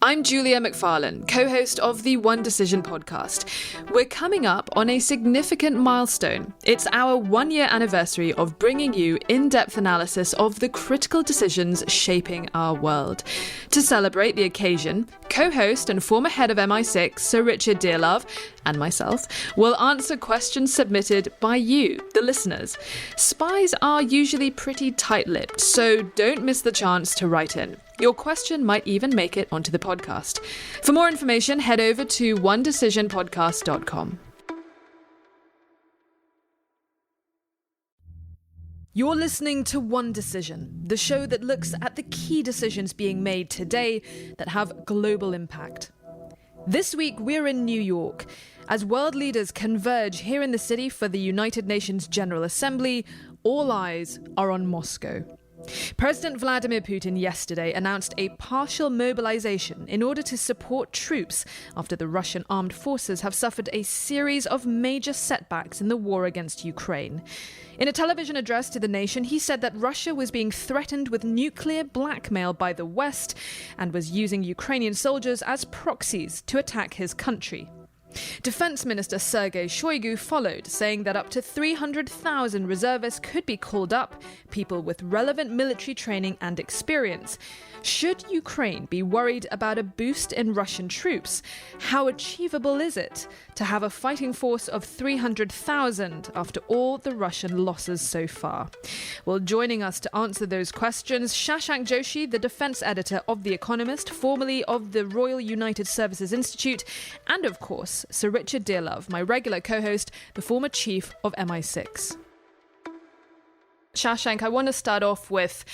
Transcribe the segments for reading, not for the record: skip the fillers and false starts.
I'm Julia Macfarlane, co-host of the One Decision podcast. We're coming up on a significant milestone. It's our 1-year anniversary of bringing you in-depth analysis of the critical decisions shaping our world. To celebrate the occasion, co-host and former head of MI6, Sir Richard Dearlove, and myself, will answer questions submitted by you, the listeners. Spies are usually pretty tight-lipped, so don't miss the chance to write in. Your question might even make it onto the podcast. For more information, head over to onedecisionpodcast.com. You're listening to One Decision, the show that looks at the key decisions being made today that have global impact. This week, we're in New York. As world leaders converge here in the city for the United Nations General Assembly, all eyes are on Moscow. President Vladimir Putin yesterday announced a partial mobilization in order to support troops after the Russian armed forces have suffered a series of major setbacks in the war against Ukraine. In a television address to the nation, he said that Russia was being threatened with nuclear blackmail by the West and was using Ukrainian soldiers as proxies to attack his country. Defense Minister Sergei Shoigu followed, saying that up to 300,000 reservists could be called up, people with relevant military training and experience. Should Ukraine be worried about a boost in Russian troops? How achievable is it to have a fighting force of 300,000 after all the Russian losses so far? Well, joining us to answer those questions, Shashank Joshi, the defense editor of The Economist, formerly of the Royal United Services Institute, and of course, Sir Richard Dearlove, my regular co-host, the former chief of MI6. Shashank, I want to start off with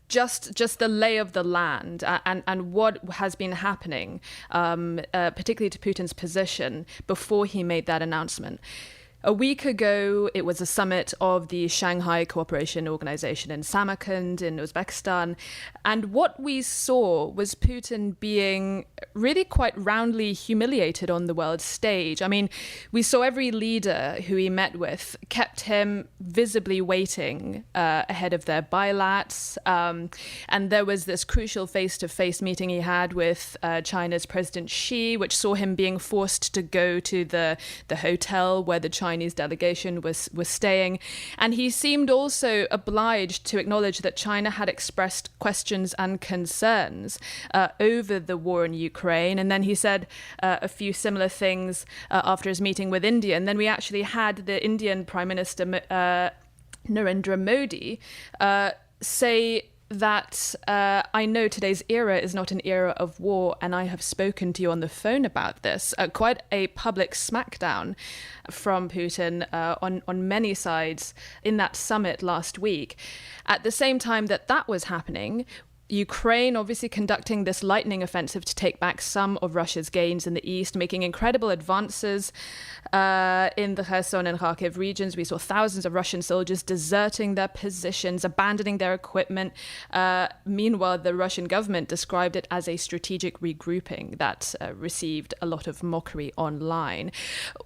just the lay of the land and what has been happening, particularly to Putin's position before he made that announcement. A week ago, it was a summit of the Shanghai Cooperation Organisation in Samarkand in Uzbekistan. And what we saw was Putin being really quite roundly humiliated on the world stage. I mean, we saw every leader who he met with kept him visibly waiting ahead of their bilats. And there was this crucial face-to-face meeting he had with China's President Xi, which saw him being forced to go to the hotel where the Chinese delegation was staying. And he seemed also obliged to acknowledge that China had expressed questions and concerns over the war in Ukraine. And then he said a few similar things after his meeting with India. And then we actually had the Indian Prime Minister Narendra Modi say that I know today's era is not an era of war, and I have spoken to you on the phone about this. Quite a public smackdown from Putin on many sides in that summit last week. At the same time that was happening, Ukraine obviously conducting this lightning offensive to take back some of Russia's gains in the east, making incredible advances in the Kherson and Kharkiv regions. We saw thousands of Russian soldiers deserting their positions, abandoning their equipment. Meanwhile, the Russian government described it as a strategic regrouping that received a lot of mockery online.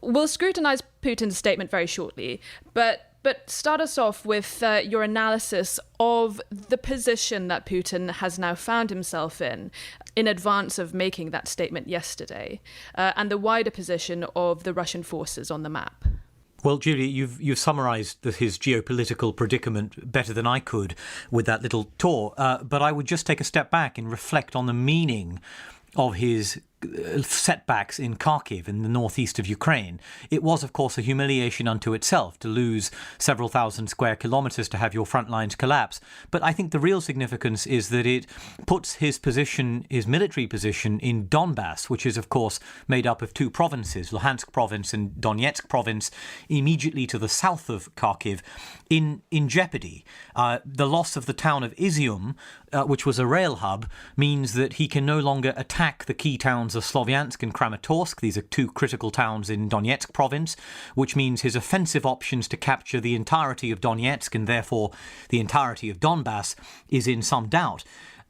We'll scrutinize Putin's statement very shortly, but start us off with your analysis of the position that Putin has now found himself in advance of making that statement yesterday, and the wider position of the Russian forces on the map. Well, Julie, you've summarised his geopolitical predicament better than I could with that little tour, but I would just take a step back and reflect on the meaning of his setbacks in Kharkiv in the northeast of Ukraine. It was, of course, a humiliation unto itself to lose several thousand square kilometres, to have your front lines collapse. But I think the real significance is that it puts his position, his military position in Donbass, which is, of course, made up of two provinces, Luhansk province and Donetsk province, immediately to the south of Kharkiv, in jeopardy. The loss of the town of Izium, which was a rail hub, means that he can no longer attack the key towns of Slovyansk and Kramatorsk. These are two critical towns in Donetsk province, which means his offensive options to capture the entirety of Donetsk and therefore the entirety of Donbass is in some doubt.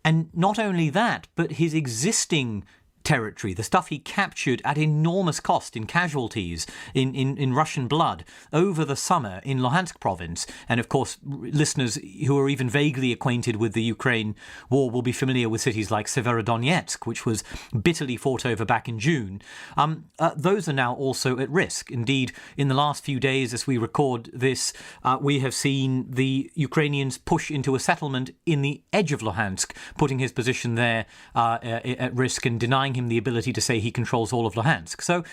And not only that, but his existing territory, the stuff he captured at enormous cost in casualties, in Russian blood over the summer in Luhansk province. And of course, listeners who are even vaguely acquainted with the Ukraine war will be familiar with cities like Severodonetsk, which was bitterly fought over back in June. Those are now also at risk. Indeed, in the last few days, as we record this, we have seen the Ukrainians push into a settlement in the edge of Luhansk, putting his position there at risk and denying him the ability to say he controls all of Luhansk. So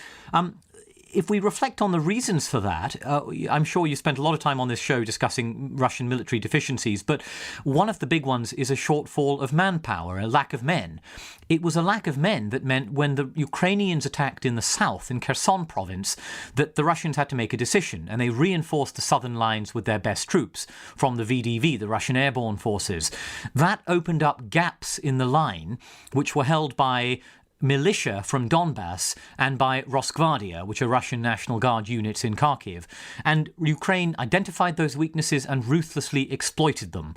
if we reflect on the reasons for that, I'm sure you spent a lot of time on this show discussing Russian military deficiencies, but one of the big ones is a shortfall of manpower, a lack of men. It was a lack of men that meant when the Ukrainians attacked in the south, in Kherson province, that the Russians had to make a decision, and they reinforced the southern lines with their best troops from the VDV, the Russian airborne forces. That opened up gaps in the line, which were held by militia from Donbass and by Rosgvardia, which are Russian National Guard units in Kharkiv. And Ukraine identified those weaknesses and ruthlessly exploited them.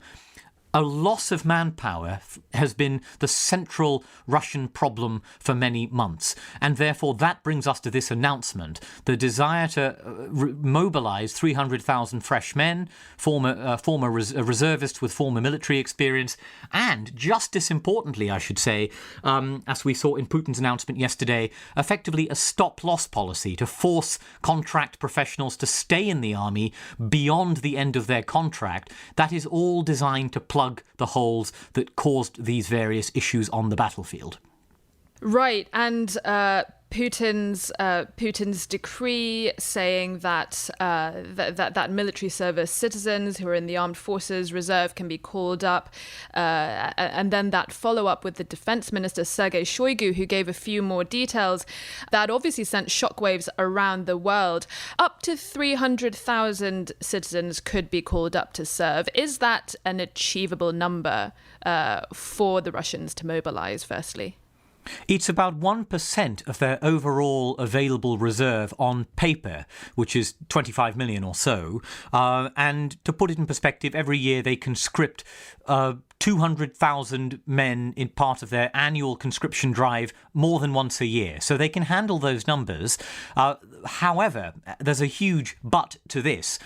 A loss of manpower has been the central Russian problem for many months. And therefore, that brings us to this announcement, the desire to mobilize 300,000 fresh men, former reservists with former military experience, and just as importantly, I should say, as we saw in Putin's announcement yesterday, effectively a stop-loss policy to force contract professionals to stay in the army beyond the end of their contract. That is all designed to plug the holes that caused these various issues on the battlefield. Right, and Putin's decree saying that that military service citizens who are in the armed forces reserve can be called up, and then that follow up with the defense minister Sergei Shoigu, who gave a few more details, that obviously sent shockwaves around the world. Up to 300,000 citizens could be called up to serve. Is that an achievable number for the Russians to mobilize? Firstly, it's about 1% of their overall available reserve on paper, which is 25 million or so. And to put it in perspective, every year they conscript 200,000 men in part of their annual conscription drive more than once a year. So they can handle those numbers. However, there's a huge but to this.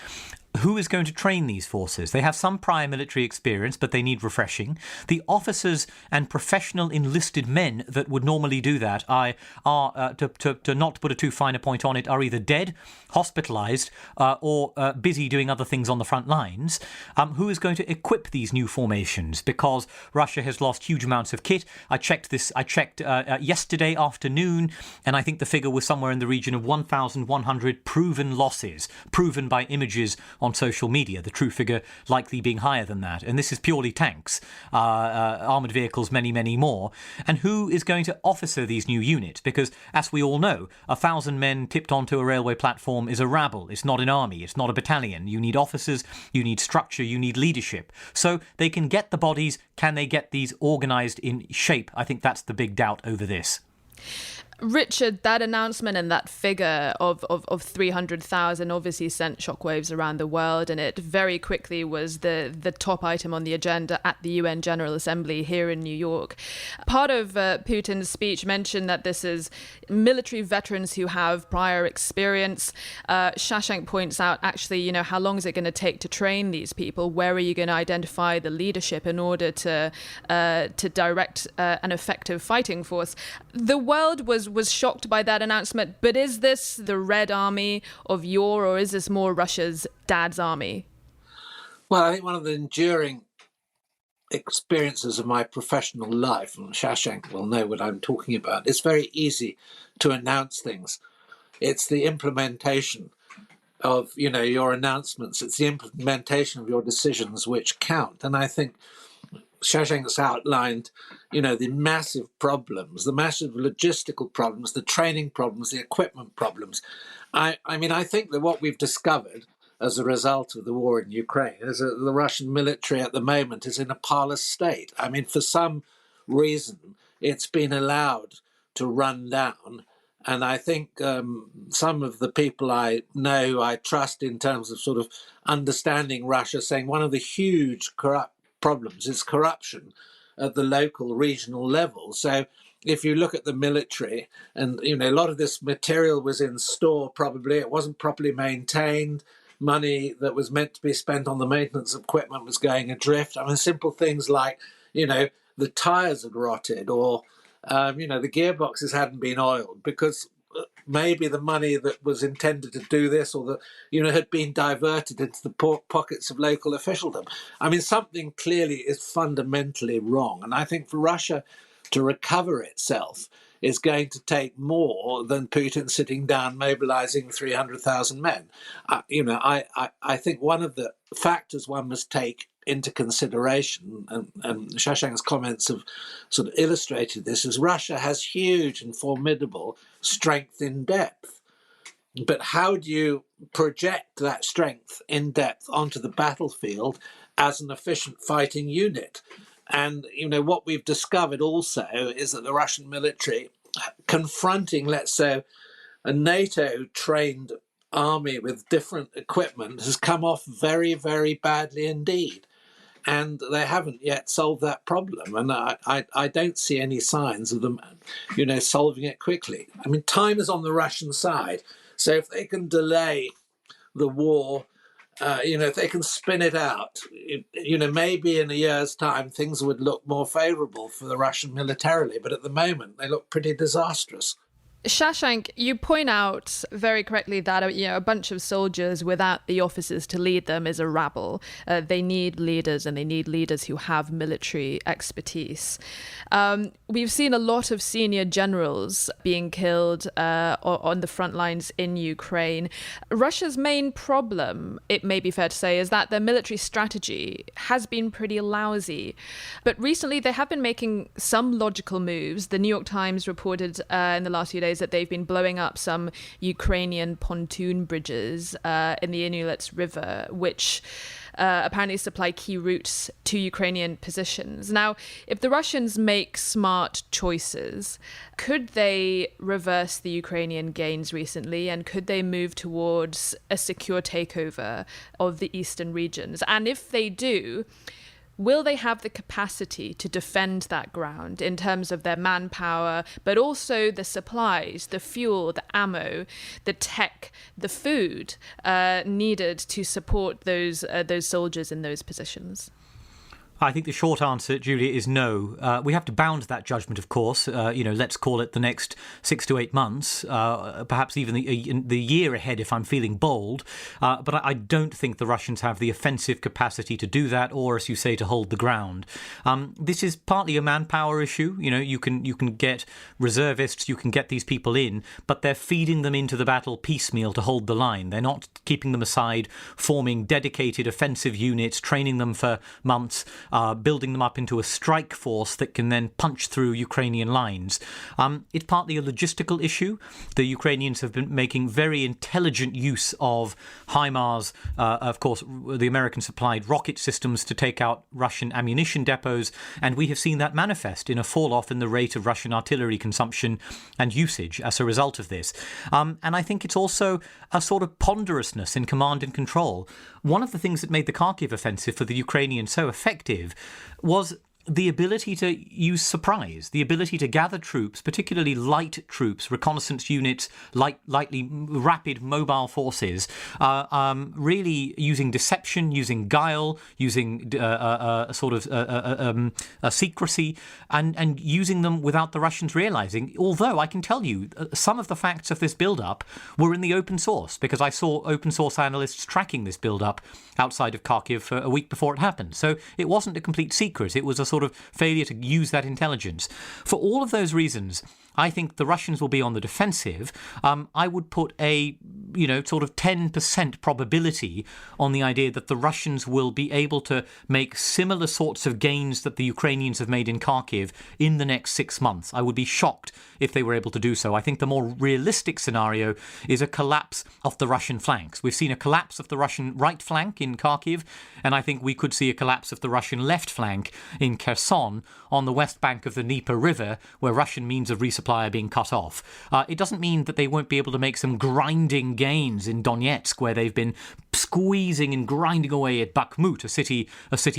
Who is going to train these forces? They have some prior military experience, but they need refreshing. The officers and professional enlisted men that would normally do that are to not put a too fine a point on it, are either dead, hospitalized, or busy doing other things on the front lines. Who is going to equip these new formations? Because Russia has lost huge amounts of kit. I checked yesterday afternoon, and I think the figure was somewhere in the region of 1,100 proven losses, proven by images on social media, the true figure likely being higher than that. And this is purely tanks, armoured vehicles, many, many more. And who is going to officer these new units? Because, as we all know, 1,000 men tipped onto a railway platform is a rabble. It's not an army. It's not a battalion. You need officers, you need structure, you need leadership. So they can get the bodies. Can they get these organised in shape? I think that's the big doubt over this. Richard, that announcement and that figure of 300,000 obviously sent shockwaves around the world, and it very quickly was the top item on the agenda at the UN General Assembly here in New York. Part of Putin's speech mentioned that this is military veterans who have prior experience. Shashank points out, actually, how long is it going to take to train these people? Where are you going to identify the leadership in order to direct an effective fighting force? The world was shocked by that announcement, but is this the Red Army of yore, or is this more Russia's dad's army? Well, I think one of the enduring experiences of my professional life, and Shashank will know what I'm talking about, it's very easy to announce things. It's the implementation of, your announcements. It's the implementation of your decisions which count. And I think Shashank's outlined, the massive problems, the massive logistical problems, the training problems, the equipment problems. I think that what we've discovered as a result of the war in Ukraine is that the Russian military at the moment is in a parlous state. For some reason, it's been allowed to run down. And I think some of the people I know, I trust in terms of sort of understanding Russia, saying one of the huge corrupt problems is corruption at the local, regional level. So if you look at the military, and a lot of this material was in store, probably it wasn't properly maintained. Money that was meant to be spent on the maintenance of equipment was going adrift. I mean, simple things like, the tires had rotted, or the gearboxes hadn't been oiled because maybe the money that was intended to do this, or had been diverted into the pockets of local officialdom. I mean, something clearly is fundamentally wrong, and I think for Russia to recover itself is going to take more than Putin sitting down mobilizing 300,000 men. I think one of the factors one must take into consideration, and Shashank's comments have sort of illustrated this, is Russia has huge and formidable strength in depth. But how do you project that strength in depth onto the battlefield as an efficient fighting unit? And, what we've discovered also is that the Russian military, confronting, let's say, a NATO-trained army with different equipment, has come off very, very badly indeed. And they haven't yet solved that problem. And I don't see any signs of them, solving it quickly. I mean, time is on the Russian side. So if they can delay the war, if they can spin it out, maybe in a year's time, things would look more favorable for the Russian militarily. But at the moment, they look pretty disastrous. Shashank, you point out very correctly that a bunch of soldiers without the officers to lead them is a rabble. They need leaders, and they need leaders who have military expertise. We've seen a lot of senior generals being killed on the front lines in Ukraine. Russia's main problem, it may be fair to say, is that their military strategy has been pretty lousy. But recently they have been making some logical moves. The New York Times reported in the last few days that they've been blowing up some Ukrainian pontoon bridges in the Inulets River, which apparently supply key routes to Ukrainian positions. Now, if the Russians make smart choices, could they reverse the Ukrainian gains recently, and could they move towards a secure takeover of the eastern regions? And if they do, will they have the capacity to defend that ground in terms of their manpower, but also the supplies, the fuel, the ammo, the tech, the food needed to support those soldiers in those positions? I think the short answer, Julia, is no. We have to bound that judgment, of course. Let's call it the next 6 to 8 months, perhaps even the year ahead if I'm feeling bold. But I don't think the Russians have the offensive capacity to do that, or, as you say, to hold the ground. This is partly a manpower issue. You can get reservists, you can get these people in, but they're feeding them into the battle piecemeal to hold the line. They're not keeping them aside, forming dedicated offensive units, training them for months, building them up into a strike force that can then punch through Ukrainian lines. It's partly a logistical issue. The Ukrainians have been making very intelligent use of HIMARS. Of course, the American supplied rocket systems to take out Russian ammunition depots, and we have seen that manifest in a fall-off in the rate of Russian artillery consumption and usage as a result of this. And I think it's also a sort of ponderousness in command and control. One of the things that made the Kharkiv offensive for the Ukrainians so effective was the ability to use surprise, the ability to gather troops, particularly light troops, reconnaissance units, lightly rapid mobile forces, really using deception, using guile, using a sort of secrecy, and using them without the Russians realizing. Although I can tell you, some of the facts of this build-up were in the open source, because I saw open source analysts tracking this build-up outside of Kharkiv for a week before it happened. So it wasn't a complete secret. It was a sort of failure to use that intelligence. For all of those reasons, I think the Russians will be on the defensive. I would put a, sort of 10% probability on the idea that the Russians will be able to make similar sorts of gains that the Ukrainians have made in Kharkiv in the next 6 months. I would be shocked if they were able to do so. I think the more realistic scenario is a collapse of the Russian flanks. We've seen a collapse of the Russian right flank in Kharkiv, and I think we could see a collapse of the Russian left flank in Kherson on the west bank of the Dnieper River, where Russian means of resupply are being cut off. It doesn't mean that they won't be able to make some grinding gains in Donetsk, where they've been squeezing and grinding away at Bakhmut, a city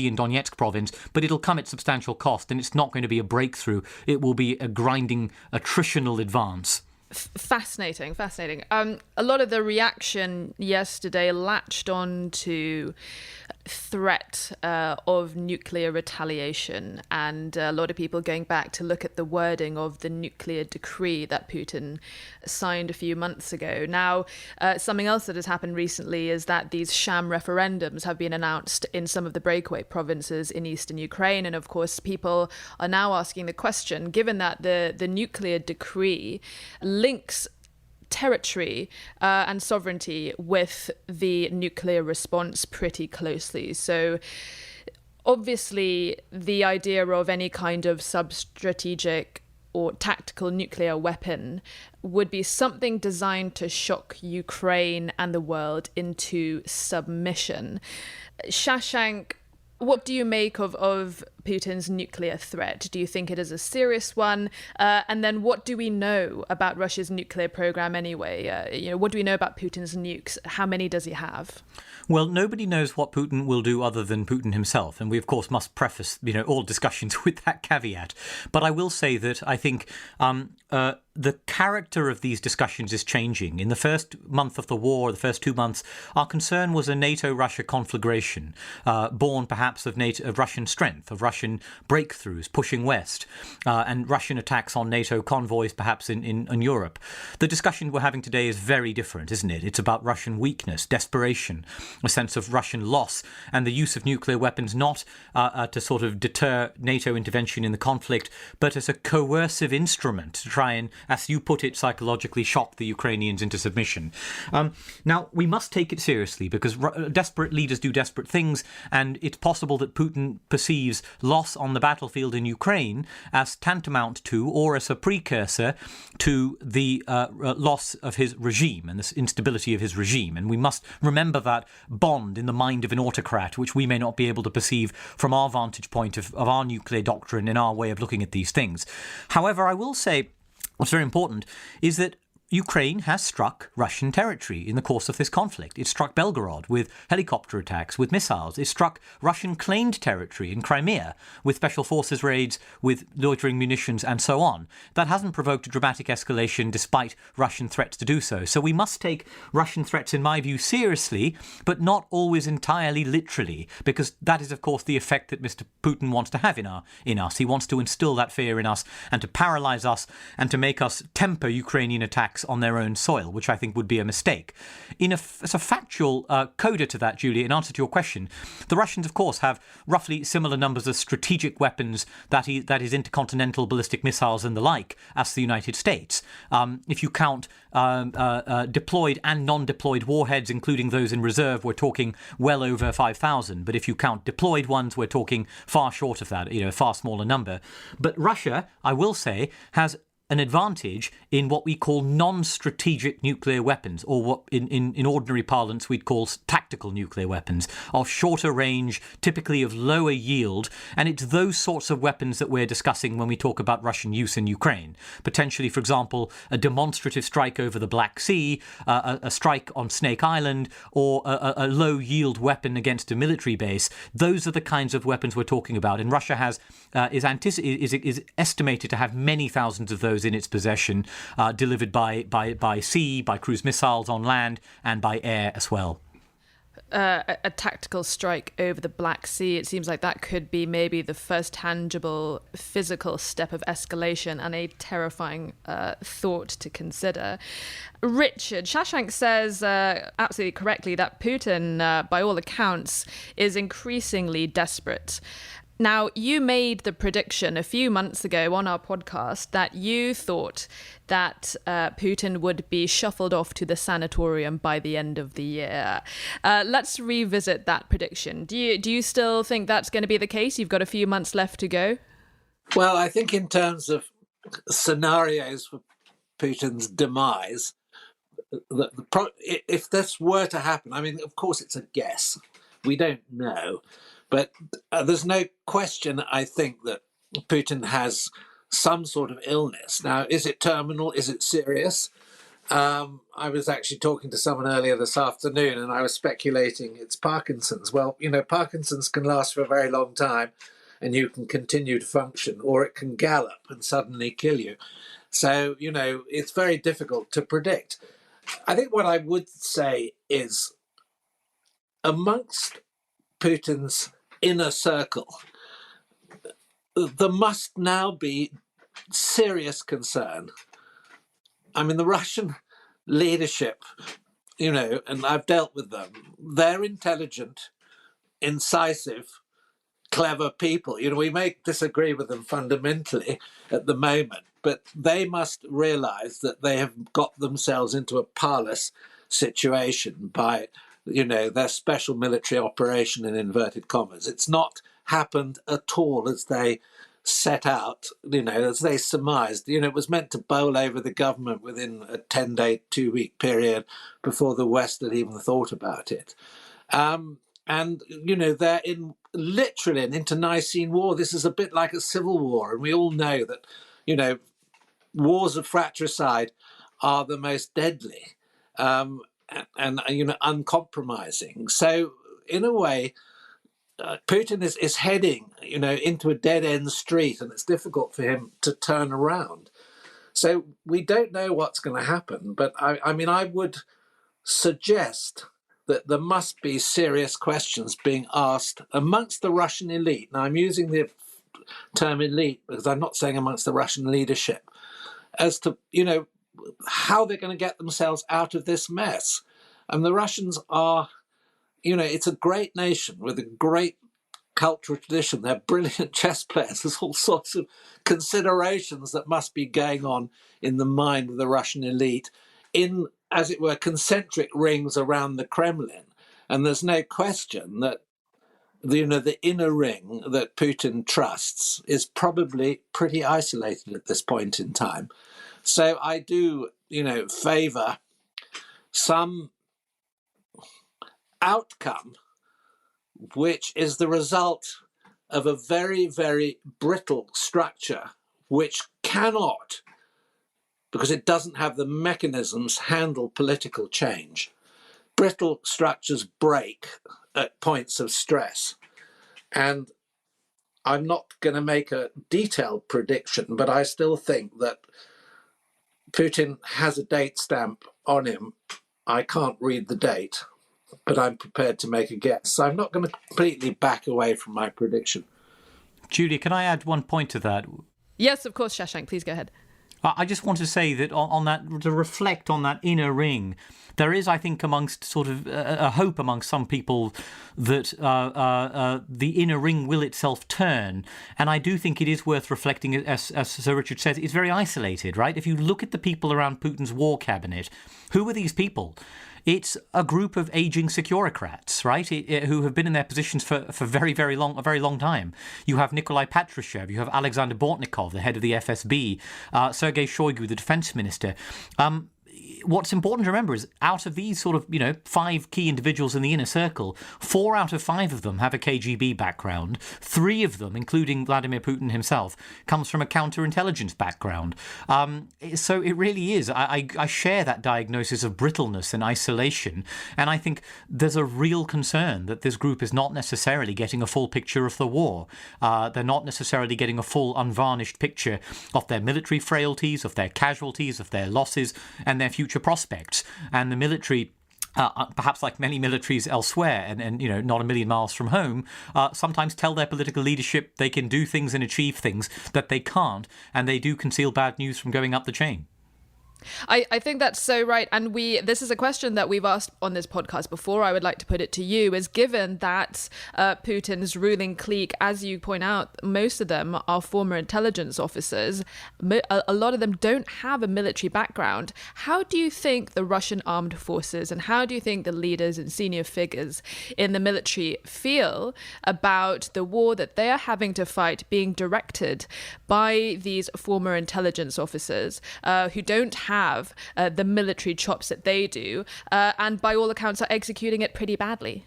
in Donetsk province, but it'll come at substantial cost, and it's not going to be a breakthrough. It will be a grinding attritional advance. Fascinating. A lot of the reaction yesterday latched on to threat of nuclear retaliation, and a lot of people going back to look at the wording of the nuclear decree that Putin signed a few months ago. Now, something else that has happened recently is that these sham referendums have been announced in some of the breakaway provinces in eastern Ukraine, and of course people are now asking the question, given that the nuclear decree links territory and sovereignty with the nuclear response pretty closely. So obviously the idea of any kind of sub-strategic or tactical nuclear weapon would be something designed to shock Ukraine and the world into submission. Shashank, what do you make of Putin's nuclear threat? Do you think it is a serious one? And then what do we know about Russia's nuclear program anyway? What do we know about Putin's nukes? How many does he have? Well, nobody knows what Putin will do other than Putin himself. And we, of course, must preface, all discussions with that caveat. But I will say that I think the character of these discussions is changing. In the first month of the war, the first 2 months, our concern was a NATO-Russia conflagration, born perhaps of Russian strength, of Russian breakthroughs pushing west, and Russian attacks on NATO convoys perhaps in Europe. The discussion we're having today is very different, isn't it? It's about Russian weakness, desperation, a sense of Russian loss, and the use of nuclear weapons not to sort of deter NATO intervention in the conflict, but as a coercive instrument to try and, as you put it, psychologically shock the Ukrainians into submission. Now, we must take it seriously because desperate leaders do desperate things, and it's possible that Putin perceives loss on the battlefield in Ukraine as tantamount to, or as a precursor to, the loss of his regime and the instability of his regime. And we must remember that bond in the mind of an autocrat, which we may not be able to perceive from our vantage point of our nuclear doctrine and our way of looking at these things. However, I will say what's very important is that Ukraine has struck Russian territory in the course of this conflict. It struck Belgorod with helicopter attacks, with missiles. It struck Russian claimed territory in Crimea with special forces raids, with loitering munitions and so on. That hasn't provoked a dramatic escalation despite Russian threats to do so. So we must take Russian threats, in my view, seriously, but not always entirely literally, because that is, of course, the effect that Mr. Putin wants to have in us. He wants to instill that fear in us and to paralyze us and to make us temper Ukrainian attacks on their own soil, which I think would be a mistake. As a factual coda to that, Julia, in answer to your question, the Russians, of course, have roughly similar numbers of strategic weapons, that is intercontinental ballistic missiles and the like, as the United States. If you count deployed and non-deployed warheads, including those in reserve, we're talking well over 5,000. But if you count deployed ones, we're talking far short of that, a far smaller number. But Russia, I will say, has an advantage in what we call non-strategic nuclear weapons, or what in ordinary parlance we'd call tactical nuclear weapons, of shorter range, typically of lower yield, and it's those sorts of weapons that we're discussing when we talk about Russian use in Ukraine. Potentially, for example, a demonstrative strike over the Black Sea, a strike on Snake Island, or a low-yield weapon against a military base. Those are the kinds of weapons we're talking about, and Russia is estimated to have many thousands of those in its possession, delivered by sea, by cruise missiles on land, and by air as well. A tactical strike over the Black Sea, it seems like that could be maybe the first tangible physical step of escalation, and a terrifying thought to consider. Richard, Shashank says absolutely correctly that Putin, by all accounts, is increasingly desperate. Now, you made the prediction a few months ago on our podcast that you thought that Putin would be shuffled off to the sanatorium by the end of the year. Let's revisit that prediction. Do you still think that's going to be the case? You've got a few months left to go. Well, I think in terms of scenarios for Putin's demise, if this were to happen, I mean, of course, it's a guess. We don't know. But there's no question, I think, that Putin has some sort of illness. Now, is it terminal? Is it serious? I was actually talking to someone earlier this afternoon, and I was speculating it's Parkinson's. Well, Parkinson's can last for a very long time, and you can continue to function, or it can gallop and suddenly kill you. So, it's very difficult to predict. I think what I would say is, amongst Putin's inner circle, there must now be serious concern. I mean, the Russian leadership, and I've dealt with them, they're intelligent, incisive, clever people. We may disagree with them fundamentally at the moment, but they must realize that they have got themselves into a parlous situation by, their special military operation in inverted commas. It's not happened at all as they set out, as they surmised. It was meant to bowl over the government within a 10-day, 2-week period before the West had even thought about it. And, they're literally an internecine war. This is a bit like a civil war. And we all know that, wars of fratricide are the most deadly and uncompromising. So, in a way, Putin is heading, into a dead-end street, and it's difficult for him to turn around. So we don't know what's going to happen. But, I would suggest that there must be serious questions being asked amongst the Russian elite. Now, I'm using the term elite because I'm not saying amongst the Russian leadership, as to, how they're going to get themselves out of this mess. And the Russians are, it's a great nation with a great cultural tradition. They're brilliant chess players. There's all sorts of considerations that must be going on in the mind of the Russian elite in, as it were, concentric rings around the Kremlin. And there's no question that the inner ring that Putin trusts is probably pretty isolated at this point in time. So I do, favor some outcome which is the result of a very, very brittle structure which cannot, because it doesn't have the mechanisms, handle political change. Brittle structures break at points of stress. And I'm not going to make a detailed prediction, but I still think that Putin has a date stamp on him. I can't read the date, but I'm prepared to make a guess. So I'm not going to completely back away from my prediction. Julia, can I add one point to that? Yes, of course, Shashank. Please go ahead. I just want to say that on that, to reflect on that inner ring, there is, I think, amongst sort of a hope amongst some people that the inner ring will itself turn. And I do think it is worth reflecting, as Sir Richard says, it's very isolated, right? If you look at the people around Putin's war cabinet, who are these people? It's a group of aging securocrats, right, who have been in their positions for a very long time. You have Nikolai Patrushev, you have Alexander Bortnikov, the head of the FSB, Sergei Shoigu, the defense minister. What's important to remember is out of these sort of, 5 key individuals in the inner circle, 4 out of 5 of them have a KGB background. 3 of them, including Vladimir Putin himself, comes from a counterintelligence background. So it really is. I share that diagnosis of brittleness and isolation. And I think there's a real concern that this group is not necessarily getting a full picture of the war. They're not necessarily getting a full unvarnished picture of their military frailties, of their casualties, of their losses, and their future prospects. And the military, perhaps like many militaries elsewhere, and not a million miles from home, sometimes tell their political leadership they can do things and achieve things that they can't, and they do conceal bad news from going up the chain. I think that's so right. And this is a question that we've asked on this podcast before. I would like to put it to you, is given that Putin's ruling clique, as you point out, most of them are former intelligence officers. A lot of them don't have a military background. How do you think the Russian armed forces and how do you think the leaders and senior figures in the military feel about the war that they are having to fight being directed by these former intelligence officers who don't have the military chops that they do, and by all accounts are executing it pretty badly?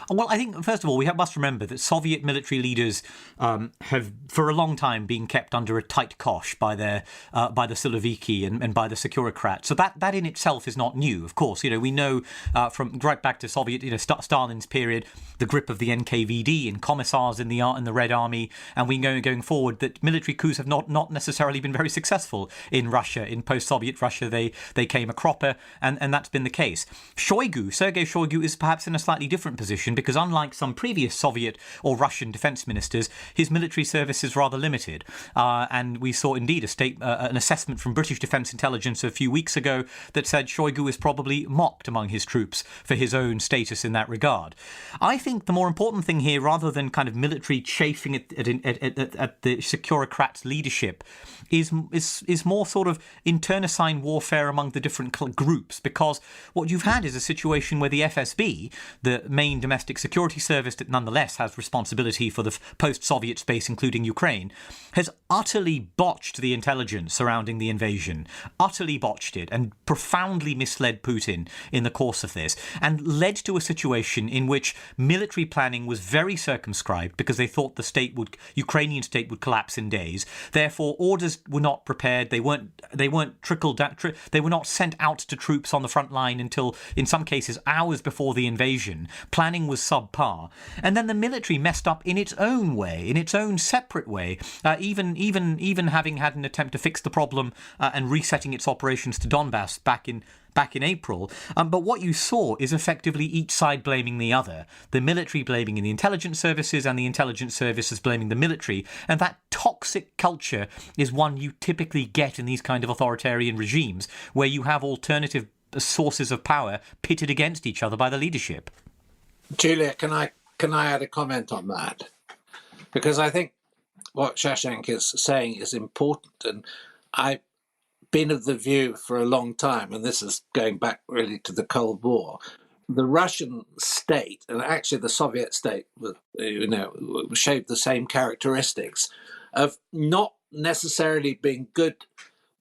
Well, I think, first of all, we must remember that Soviet military leaders have, for a long time, been kept under a tight cosh by the Siloviki and by the Securocrats. So that in itself is not new. Of course, we know from right back to Soviet, Stalin's period, the grip of the NKVD and commissars in the Red Army, and we know going forward that military coups have not necessarily been very successful in Russia. In post-Soviet Russia, they came a cropper, and that's been the case. Sergei Shoigu is perhaps in a slightly different position because, unlike some previous Soviet or Russian defense ministers, his military service is rather limited. And we saw indeed an assessment from British Defence Intelligence a few weeks ago that said Shoigu is probably mocked among his troops for his own status in that regard. I think the more important thing here, rather than kind of military chafing at the Securocrats' leadership, is more sort of internecine warfare among the different groups, because what you've had is a situation where the FSB, the main domestic security service that nonetheless has responsibility for the post-Soviet space, including Ukraine, has utterly botched the intelligence surrounding the invasion, utterly botched it, and profoundly misled Putin in the course of this, and led to a situation in which military planning was very circumscribed because they thought the Ukrainian state would collapse in days. Therefore, orders were not prepared. They weren't trickled down. They were not sent out to troops on the front line until, in some cases, hours before the invasion. Planning was subpar, and then the military messed up in its own way, in its own separate way. Even having had an attempt to fix the problem and resetting its operations to Donbass back in April. But what you saw is effectively each side blaming the other. The military blaming the intelligence services and the intelligence services blaming the military. And that toxic culture is one you typically get in these kind of authoritarian regimes, where you have alternative sources of power pitted against each other by the leadership. Julia, can I add a comment on that? Because I think what Shashank is saying is important, and I've been of the view for a long time, and this is going back really to the Cold War, the Russian state, and actually the Soviet state, showed the same characteristics of not necessarily being good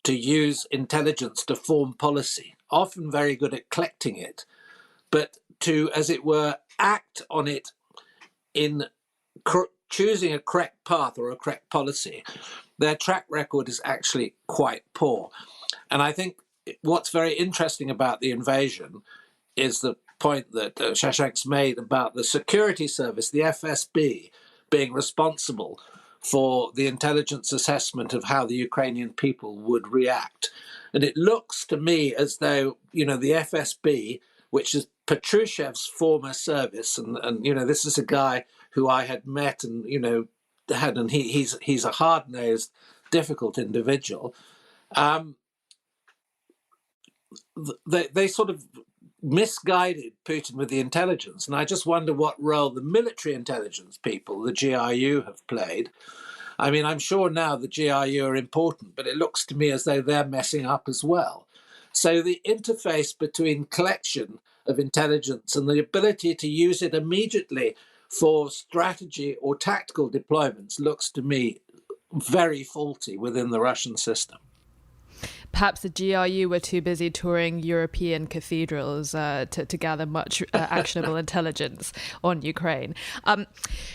to use intelligence to form policy, often very good at collecting it, but to, as it were, act on it in choosing a correct path or a correct policy. Their track record is actually quite poor. And I think what's very interesting about the invasion is the point that Shashank's made about the security service, the FSB, being responsible for the intelligence assessment of how the Ukrainian people would react. And it looks to me as though, the FSB, which is Petrushev's former service, and this is a guy who I had met and, and he's a hard-nosed, difficult individual. They sort of misguided Putin with the intelligence. And I just wonder what role the military intelligence people, the GRU, have played. I mean, I'm sure now the GRU are important, but it looks to me as though they're messing up as well. So the interface between collection of intelligence and the ability to use it immediately for strategy or tactical deployments looks to me very faulty within the Russian system. Perhaps the GRU were too busy touring European cathedrals to gather much actionable intelligence on Ukraine.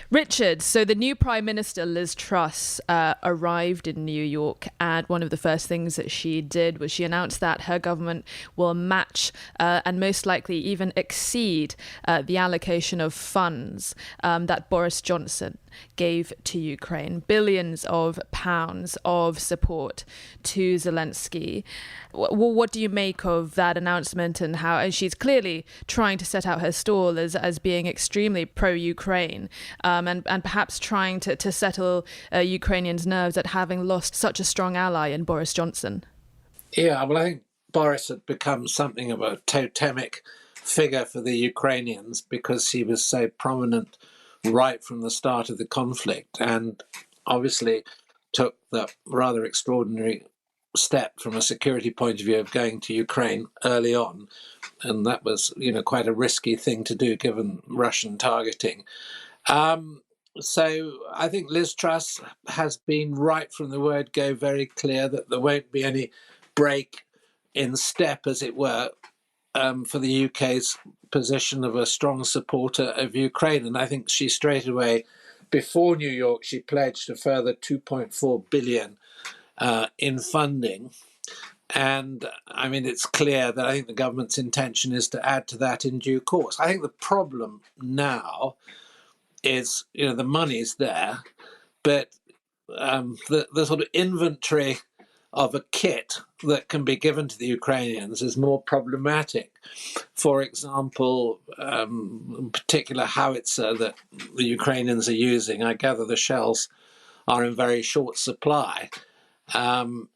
Richard, so the new Prime Minister, Liz Truss, arrived in New York, and one of the first things that she did was she announced that her government will match and most likely even exceed the allocation of funds that Boris Johnson gave to Ukraine, billions of pounds of support to Zelensky. What do you make of that announcement, and how she's clearly trying to set out her stall as being extremely pro-Ukraine and perhaps trying to settle Ukrainians' nerves at having lost such a strong ally in Boris Johnson? Yeah, well, I think Boris had become something of a totemic figure for the Ukrainians because he was so prominent right from the start of the conflict, and obviously took the rather extraordinary step from a security point of view of going to Ukraine early on. And that was, quite a risky thing to do given Russian targeting. So I think Liz Truss has been right from the word go very clear that there won't be any break in step, as it were, for the UK's position of a strong supporter of Ukraine. And I think she straight away, before New York, she pledged a further 2.4 billion in funding. And I mean, it's clear that I think the government's intention is to add to that in due course. I think the problem now is, the money's there, but the sort of inventory of a kit that can be given to the Ukrainians is more problematic. For example, particular howitzer that the Ukrainians are using, I gather the shells are in very short supply. And,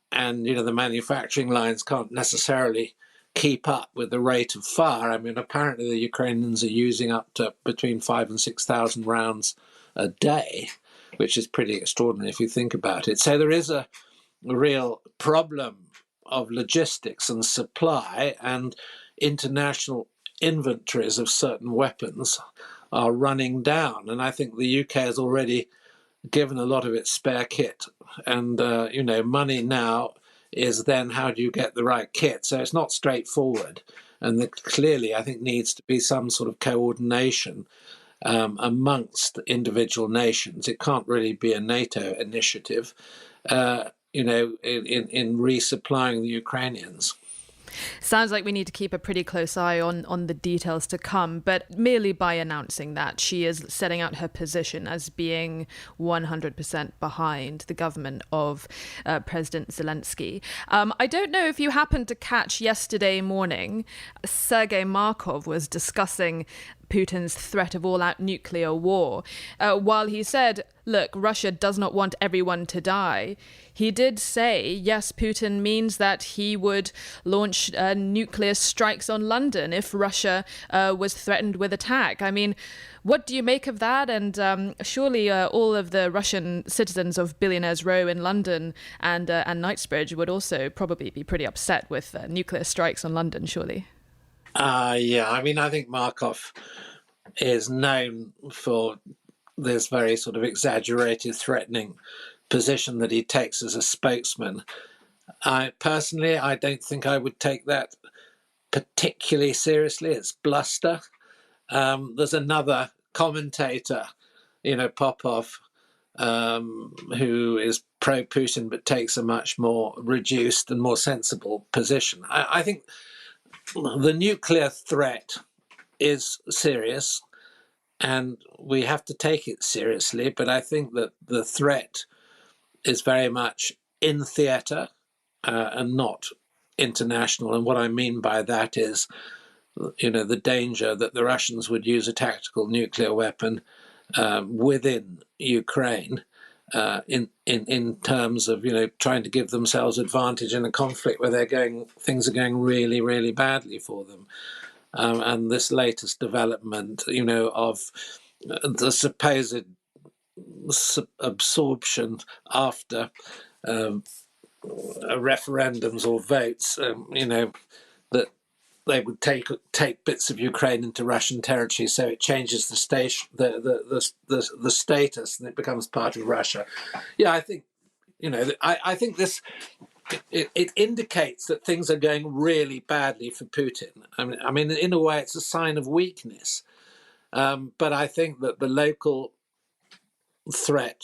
the manufacturing lines can't necessarily keep up with the rate of fire. I mean, apparently the Ukrainians are using up to between 5,000 and 6,000 rounds a day, which is pretty extraordinary if you think about it. So there is a real problem of logistics and supply, and international inventories of certain weapons are running down. And I think the UK has already given a lot of its spare kit. And, money now is then how do you get the right kit? So it's not straightforward. And there clearly, I think, needs to be some sort of coordination amongst individual nations. It can't really be a NATO initiative, in resupplying the Ukrainians. Sounds like we need to keep a pretty close eye on the details to come, but merely by announcing that, she is setting out her position as being 100% behind the government of President Zelensky. I don't know if you happened to catch yesterday morning, Sergei Markov was discussing Putin's threat of all-out nuclear war. While he said, look, Russia does not want everyone to die, he did say, yes, Putin means that he would launch nuclear strikes on London if Russia was threatened with attack. I mean, what do you make of that? And surely all of the Russian citizens of Billionaires Row in London and Knightsbridge would also probably be pretty upset with nuclear strikes on London, surely. Yeah, I mean, I think Markov is known for this very sort of exaggerated, threatening position that he takes as a spokesman. I don't think I would take that particularly seriously. It's bluster. There's another commentator, Popov, who is pro-Putin but takes a much more reduced and more sensible position. I think the nuclear threat is serious and we have to take it seriously, but I think that the threat is very much in theatre and not international. And what I mean by that is, the danger that the Russians would use a tactical nuclear weapon within Ukraine in terms of trying to give themselves advantage in a conflict where things are going really, really badly for them. And this latest development, of the supposed absorption after referendums or votes, that they would take bits of Ukraine into Russian territory, so it changes the status and it becomes part of Russia. Yeah, I think I think this it indicates that things are going really badly for Putin. I mean, in a way, it's a sign of weakness. But I think that the local threat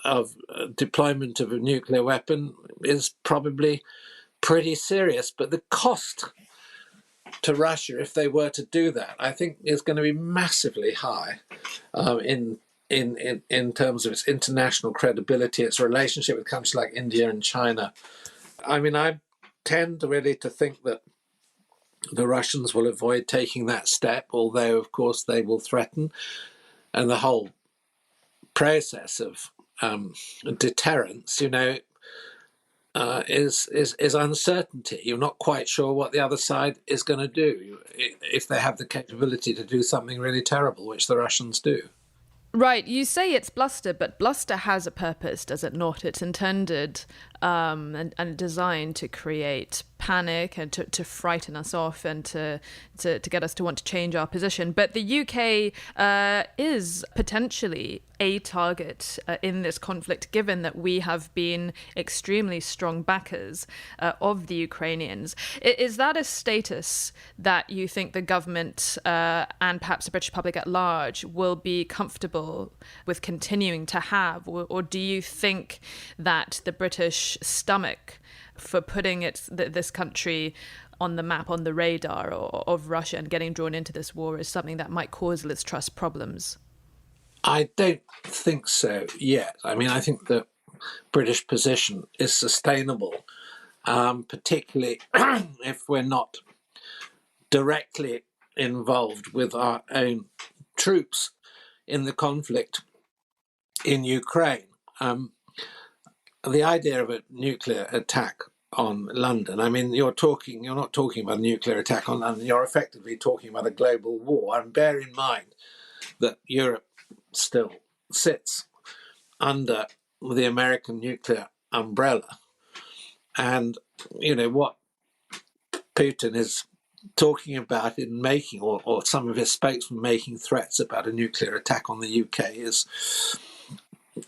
of deployment of a nuclear weapon is probably pretty serious. But the cost to Russia, if they were to do that, I think is going to be massively high in terms of its international credibility, its relationship with countries like India and China. I mean, I tend really to think that the Russians will avoid taking that step, although, of course, they will threaten. And the whole process of deterrence, is uncertainty. You're not quite sure what the other side is going to do if they have the capability to do something really terrible, which the Russians do. Right, you say it's bluster, but bluster has a purpose, does it not? It's intended and designed to create panic and to frighten us off and to get us to want to change our position. But the UK is potentially a target in this conflict, given that we have been extremely strong backers of the Ukrainians. Is that a status that you think the government and perhaps the British public at large will be comfortable with continuing to have? Or do you think that the British stomach for putting this country on the map, on the radar of Russia and getting drawn into this war is something that might cause Liz Truss problems? I don't think so yet. I mean, I think the British position is sustainable, particularly if we're not directly involved with our own troops in the conflict in Ukraine. The idea of a nuclear attack on London, I mean, you're not talking about a nuclear attack on London, you're effectively talking about a global war. And bear in mind that Europe still sits under the American nuclear umbrella. And, what Putin is talking about in making, or some of his spokesmen making threats about a nuclear attack on the UK is,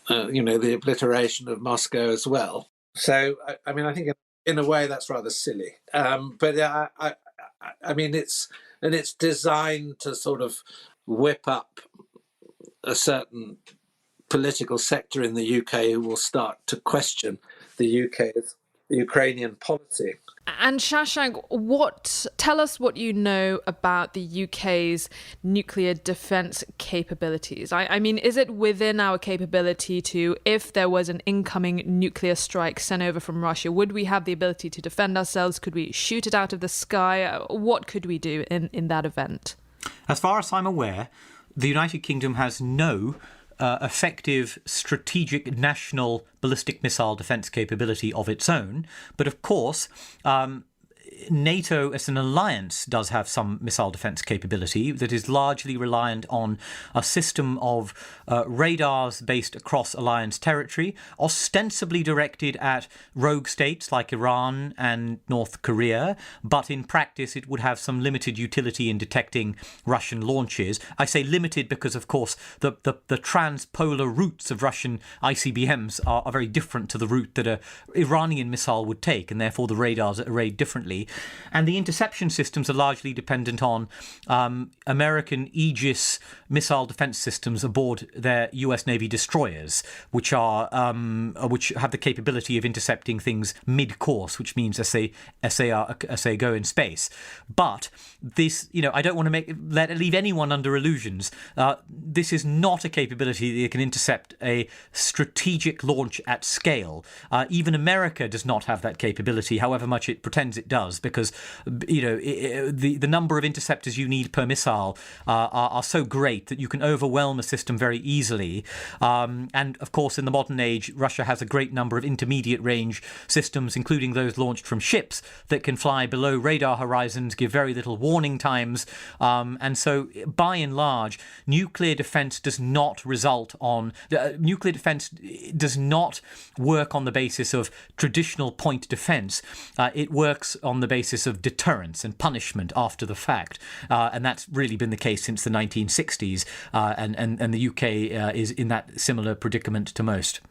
the obliteration of Moscow as well. So, I mean, I think in a way that's rather silly. But I mean, it's designed to sort of whip up a certain political sector in the UK who will start to question the UK's Ukrainian policy. And Shashank, tell us what you know about the UK's nuclear defence capabilities. I mean, is it within our capability to, if there was an incoming nuclear strike sent over from Russia, would we have the ability to defend ourselves? Could we shoot it out of the sky? What could we do in that event? As far as I'm aware, the United Kingdom has no effective strategic national ballistic missile defence capability of its own. But of course, NATO as an alliance does have some missile defence capability that is largely reliant on a system of radars based across alliance territory, ostensibly directed at rogue states like Iran and North Korea, but in practice it would have some limited utility in detecting Russian launches. I say limited because, of course, the transpolar routes of Russian ICBMs are very different to the route that an Iranian missile would take, and therefore the radars are arrayed differently. And the interception systems are largely dependent on American Aegis missile defense systems aboard their US Navy destroyers, which have the capability of intercepting things mid-course, which means as they go in space. But this, I don't want to leave anyone under illusions. This is not a capability that can intercept a strategic launch at scale. Even America does not have that capability, however much it pretends it does, because the number of interceptors you need per missile are so great that you can overwhelm a system very easily. And of course, in the modern age, Russia has a great number of intermediate range systems, including those launched from ships that can fly below radar horizons, give very little warning times. And so, by and large, nuclear defense does not work on the basis of traditional point defense. It works on the basis of deterrence and punishment after the fact. And that's really been the case since the 1960s. And the UK is in that similar predicament to most.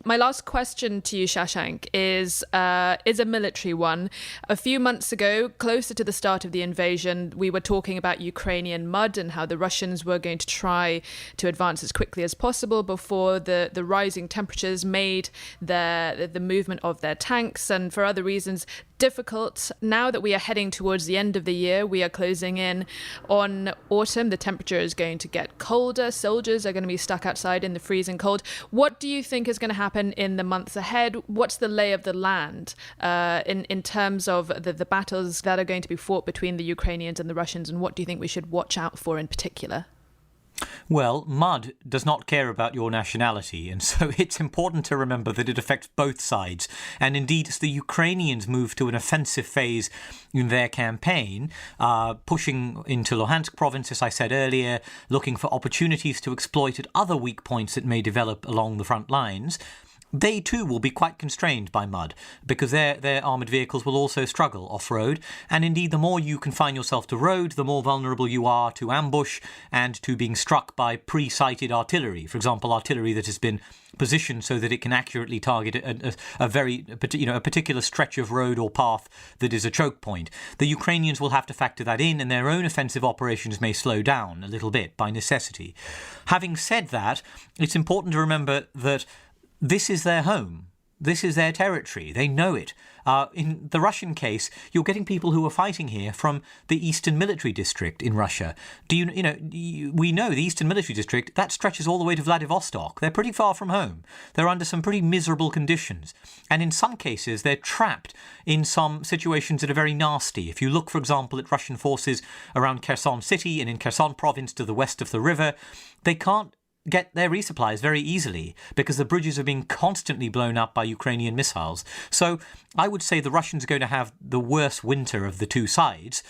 My last question to you, Shashank, is a military one. A few months ago, closer to the start of the invasion, we were talking about Ukrainian mud and how the Russians were going to try to advance as quickly as possible before the rising temperatures made the movement of their tanks, and for other reasons, difficult. Now that we are heading towards the end of the year, we are closing in on autumn. The temperature is going to get colder. Soldiers are going to be stuck outside in the freezing cold. What do you think is going to happen in the months ahead? What's the lay of the land in terms of the battles that are going to be fought between the Ukrainians and the Russians, and what do you think we should watch out for in particular? Well, mud does not care about your nationality, and so it's important to remember that it affects both sides. And indeed, as the Ukrainians move to an offensive phase in their campaign, pushing into Luhansk province, as I said earlier, looking for opportunities to exploit at other weak points that may develop along the front lines, they too will be quite constrained by mud because their armoured vehicles will also struggle off-road. And indeed, the more you confine yourself to road, the more vulnerable you are to ambush and to being struck by pre-sighted artillery. For example, artillery that has been positioned so that it can accurately target a particular stretch of road or path that is a choke point. The Ukrainians will have to factor that in, and their own offensive operations may slow down a little bit by necessity. Having said that, it's important to remember that this is their home. This is their territory. They know it. In the Russian case, you're getting people who are fighting here from the Eastern Military District in Russia. We know the Eastern Military District, that stretches all the way to Vladivostok. They're pretty far from home. They're under some pretty miserable conditions. And in some cases, they're trapped in some situations that are very nasty. If you look, for example, at Russian forces around Kherson City and in Kherson province to the west of the river, they can't get their resupplies very easily because the bridges are being constantly blown up by Ukrainian missiles. So I would say the Russians are going to have the worst winter of the two sides.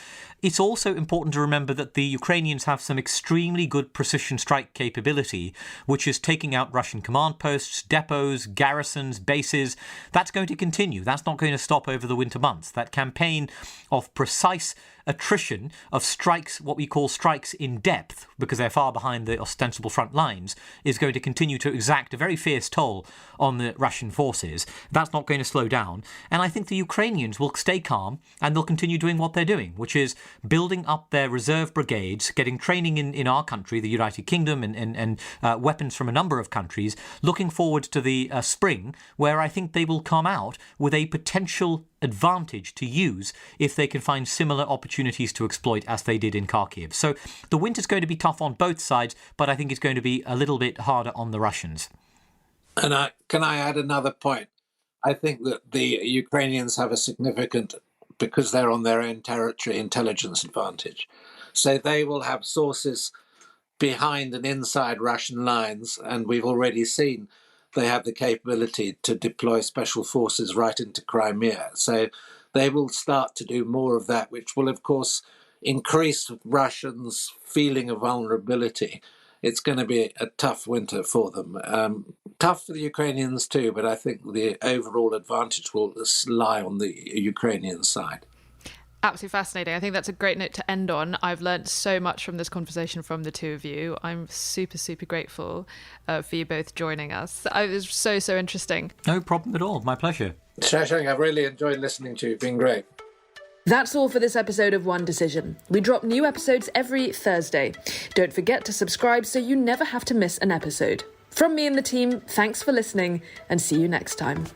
It's also important to remember that the Ukrainians have some extremely good precision strike capability, which is taking out Russian command posts, depots, garrisons, bases. That's going to continue. That's not going to stop over the winter months. That campaign of precise attrition of strikes, what we call strikes in depth, because they're far behind the ostensible front lines, is going to continue to exact a very fierce toll on the Russian forces. That's not going to slow down. And I think the Ukrainians will stay calm and they'll continue doing what they're doing, which is building up their reserve brigades, getting training in our country, the United Kingdom, and weapons from a number of countries, looking forward to the spring, where I think they will come out with a potential advantage to use if they can find similar opportunities to exploit as they did in Kharkiv. So the winter's going to be tough on both sides, but I think it's going to be a little bit harder on the Russians. And can I add another point? I think that the Ukrainians have a significant, because they're on their own territory, intelligence advantage. So they will have sources behind and inside Russian lines, and we've already seen they have the capability to deploy special forces right into Crimea. So they will start to do more of that, which will, of course, increase Russians' feeling of vulnerability. It's going to be a tough winter for them. Tough for the Ukrainians too, but I think the overall advantage will lie on the Ukrainian side. Absolutely fascinating. I think that's a great note to end on. I've learned so much from this conversation from the two of you. I'm super, super grateful for you both joining us. It was so, so interesting. No problem at all. My pleasure. Shashank, I've really enjoyed listening to you. It's been great. That's all for this episode of One Decision. We drop new episodes every Thursday. Don't forget to subscribe so you never have to miss an episode. From me and the team, thanks for listening and see you next time.